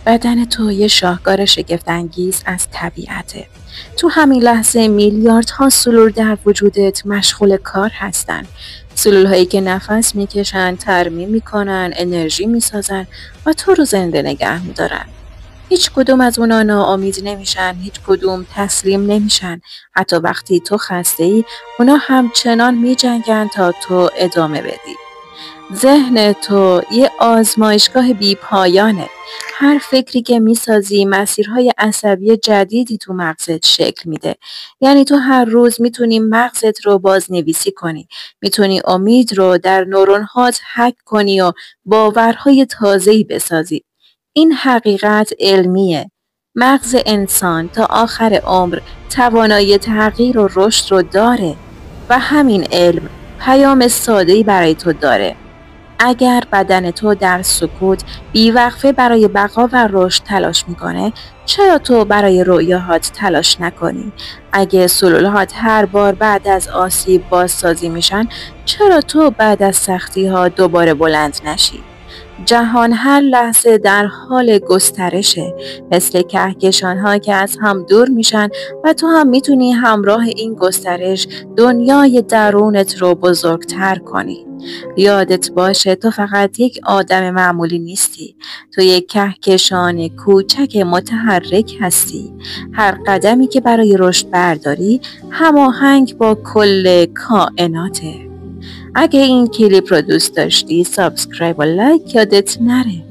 بدن تو یه شاهکار شگفت‌انگیز از طبیعته. تو همین لحظه میلیاردها سلول در وجودت مشغول کار هستن. سلول‌هایی که نفس میکشن، ترمیم میکنن، انرژی میسازن و تو رو زنده نگه میدارن. هیچ کدوم از اونا ناامید نمیشن، هیچ کدوم تسلیم نمیشن. حتی وقتی تو خسته ای، اونا همچنان میجنگن تا تو ادامه بدی. ذهن تو یه آزمایشگاه بی‌پایانه. هر فکری که میسازی مسیرهای عصبی جدیدی تو مغزت شکل میده. یعنی تو هر روز میتونی مغزت رو بازنویسی کنی. میتونی امید رو در نورون‌هات هک کنی و باورهای تازه‌ای بسازی. این حقیقت علمیه. مغز انسان تا آخر عمر توانایی تغییر و رشد رو داره و همین علم پیام ساده‌ای برای تو داره. اگر بدن تو در سکوت بیوقفه برای بقا و رشد تلاش میکنه، چرا تو برای رؤیاهات تلاش نکنی؟ اگه سلولهات هر بار بعد از آسیب بازسازی میشن، چرا تو بعد از سختی ها دوباره بلند نشی؟ جهان هر لحظه در حال گسترشه، مثل کهکشان‌ها که از هم دور میشن و تو هم میتونی همراه این گسترش دنیای درونت رو بزرگتر کنی. یادت باشه تو فقط یک آدم معمولی نیستی. تو یک کهکشان کوچک متحرک هستی. هر قدمی که برای رشد برداری هماهنگ با کل کائناته. اگه این کلیپ رو دوست داشتی سابسکرایب و لایک یادت نره.